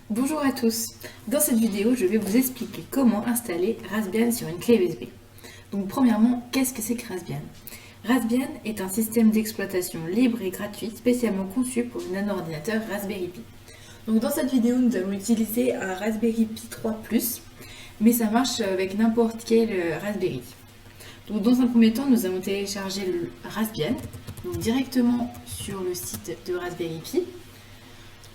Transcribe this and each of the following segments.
Bonjour à tous, dans cette vidéo je vais vous expliquer comment installer Raspbian sur une clé USB. Donc premièrement, qu'est-ce que c'est que Raspbian? Raspbian est un système d'exploitation libre et gratuit spécialement conçu pour un nano-ordinateur Raspberry Pi. Donc dans cette vidéo nous allons utiliser un Raspberry Pi 3 Plus, mais ça marche avec n'importe quel Raspberry. Donc dans un premier temps nous allons télécharger le Raspbian, donc directement sur le site de Raspberry Pi.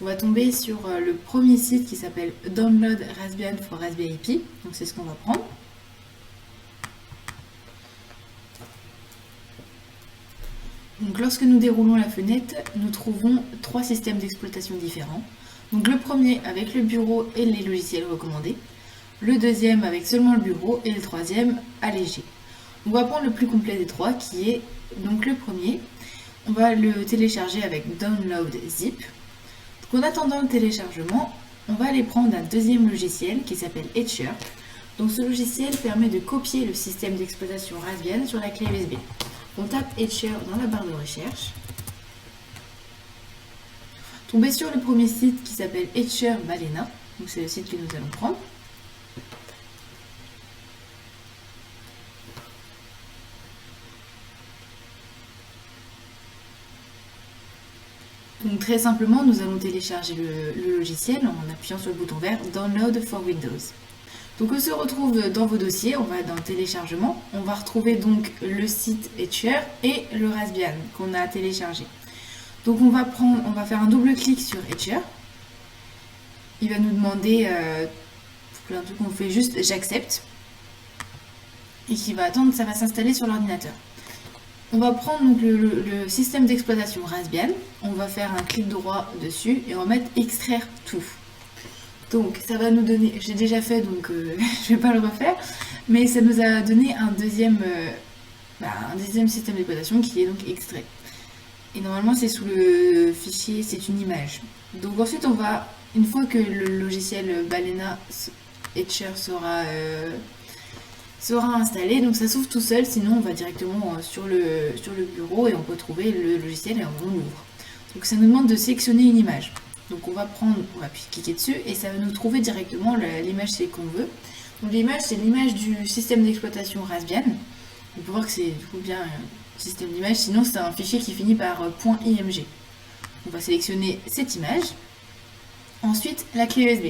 On va tomber sur le premier site qui s'appelle Download Raspbian for Raspberry Pi. Donc c'est ce qu'on va prendre. Donc lorsque nous déroulons la fenêtre, nous trouvons trois systèmes d'exploitation différents. Donc le premier avec le bureau et les logiciels recommandés. Le deuxième avec seulement le bureau et le troisième allégé. On va prendre le plus complet des trois qui est donc le premier. On va le télécharger avec Download Zip. En attendant le téléchargement, on va aller prendre un deuxième logiciel qui s'appelle Etcher. Donc ce logiciel permet de copier le système d'exploitation Raspbian sur la clé USB. On tape Etcher dans la barre de recherche. Tomber sur le premier site qui s'appelle Etcher Balena. Donc c'est le site que nous allons prendre. Donc très simplement, nous allons télécharger le logiciel en appuyant sur le bouton vert Download for Windows. Donc on se retrouve dans vos dossiers, on va dans téléchargement, on va retrouver donc le site Etcher et le Raspbian qu'on a téléchargé. Donc on va faire un double clic sur Etcher. Il va nous demander plein de trucs, on fait juste j'accepte et qui va attendre, ça va s'installer sur l'ordinateur. On va prendre donc le système d'exploitation Raspbian, on va faire un clic droit dessus et on va mettre extraire tout. Donc ça va nous donner, j'ai déjà fait donc je ne vais pas le refaire, mais ça nous a donné un deuxième système d'exploitation qui est donc extrait. Et normalement c'est sous le fichier, c'est une image. Donc ensuite on va, une fois que le logiciel Balena Etcher sera installé, donc ça s'ouvre tout seul, sinon on va directement sur le bureau et on peut trouver le logiciel et on l'ouvre. Donc ça nous demande de sélectionner une image. Donc on va cliquer dessus et ça va nous trouver directement l'image qu'on veut. Donc l'image c'est l'image du système d'exploitation Raspbian. On peut voir que c'est du coup bien un système d'image, sinon c'est un fichier qui finit par .img. On va sélectionner cette image. Ensuite la clé USB.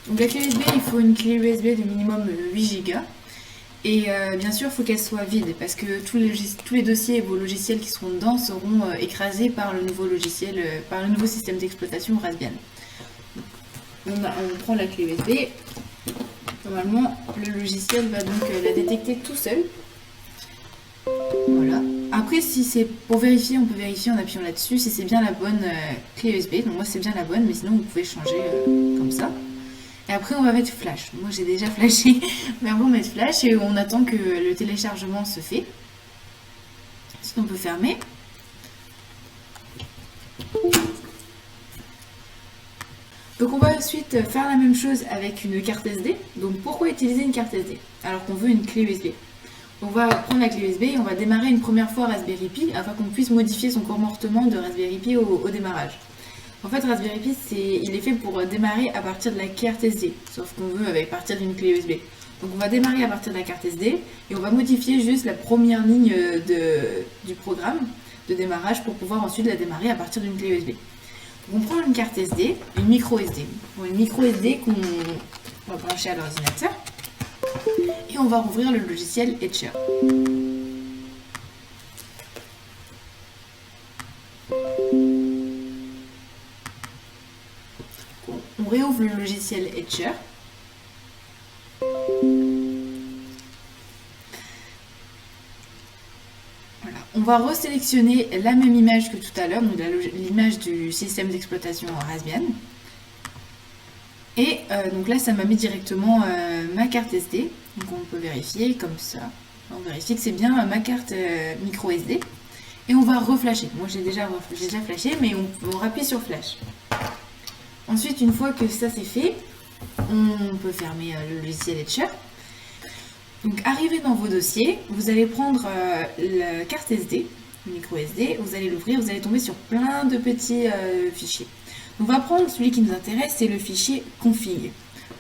Donc la clé USB, il faut une clé USB de minimum 8 Go. Et bien sûr, il faut qu'elle soit vide parce que tous les dossiers et vos logiciels qui seront dedans seront écrasés par le nouveau logiciel, par le nouveau système d'exploitation Raspbian. On prend la clé USB. Normalement, le logiciel va donc la détecter tout seul. Voilà. Après, si c'est pour vérifier, on peut vérifier en appuyant là-dessus si c'est bien la bonne clé USB. Donc moi, c'est bien la bonne, mais sinon, vous pouvez changer comme ça. Et après on va mettre flash. Moi j'ai déjà flashé, mais après on va mettre flash et on attend que le téléchargement se fait. Ensuite on peut fermer. Donc on va ensuite faire la même chose avec une carte SD. Donc pourquoi utiliser une carte SD alors qu'on veut une clé USB? On va prendre la clé USB et on va démarrer une première fois Raspberry Pi afin qu'on puisse modifier son comportement de Raspberry Pi au démarrage. En fait, Raspberry Pi, il est fait pour démarrer à partir de la carte SD, sauf qu'on veut à partir d'une clé USB. Donc on va démarrer à partir de la carte SD et on va modifier juste la première ligne du programme de démarrage pour pouvoir ensuite la démarrer à partir d'une clé USB. Donc on prend une carte SD, une micro SD. Une micro SD qu'on va brancher à l'ordinateur et on va rouvrir le logiciel Etcher. On réouvre le logiciel Etcher. Voilà. On va resélectionner la même image que tout à l'heure, donc l'image du système d'exploitation Raspbian. Et donc là, ça m'a mis directement ma carte SD. Donc on peut vérifier comme ça. On vérifie que c'est bien ma carte micro SD. Et on va reflasher. Moi j'ai déjà flashé, mais on appuie sur flash. Ensuite, une fois que ça c'est fait, on peut fermer le logiciel Etcher. Donc, arrivé dans vos dossiers, vous allez prendre la carte SD, le micro SD, vous allez l'ouvrir, vous allez tomber sur plein de petits fichiers. On va prendre celui qui nous intéresse, c'est le fichier config.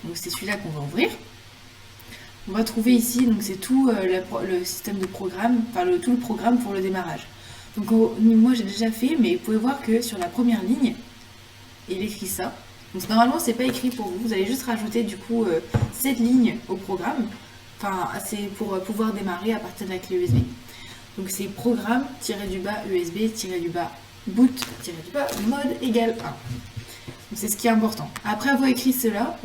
Donc c'est celui-là qu'on va ouvrir. On va trouver ici, donc c'est tout le système de programme, enfin tout le programme pour le démarrage. Donc moi j'ai déjà fait, mais vous pouvez voir que sur la première ligne, il écrit ça. Donc normalement c'est pas écrit pour vous, vous allez juste rajouter du coup cette ligne au programme. Enfin c'est pour pouvoir démarrer à partir de la clé USB. Donc c'est programme-du-bas USB-du-bas boot-du-bas mode égale 1. C'est ce qui est important. Après avoir écrit cela,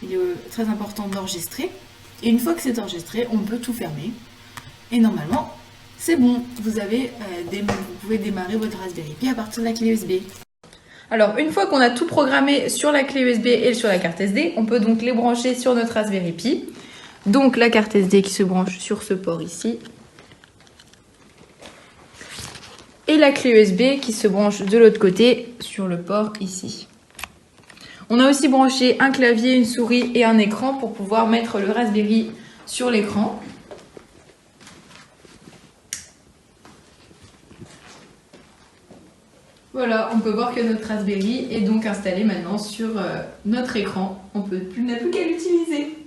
il est très important d'enregistrer. Et une fois que c'est enregistré, on peut tout fermer. Et normalement, c'est bon. Vous pouvez démarrer votre Raspberry Pi à partir de la clé USB. Alors, une fois qu'on a tout programmé sur la clé USB et sur la carte SD, on peut donc les brancher sur notre Raspberry Pi. Donc, la carte SD qui se branche sur ce port ici. Et la clé USB qui se branche de l'autre côté sur le port ici. On a aussi branché un clavier, une souris et un écran pour pouvoir mettre le Raspberry sur l'écran. Voilà, on peut voir que notre Raspberry est donc installé maintenant sur notre écran. On n'a plus qu'à l'utiliser.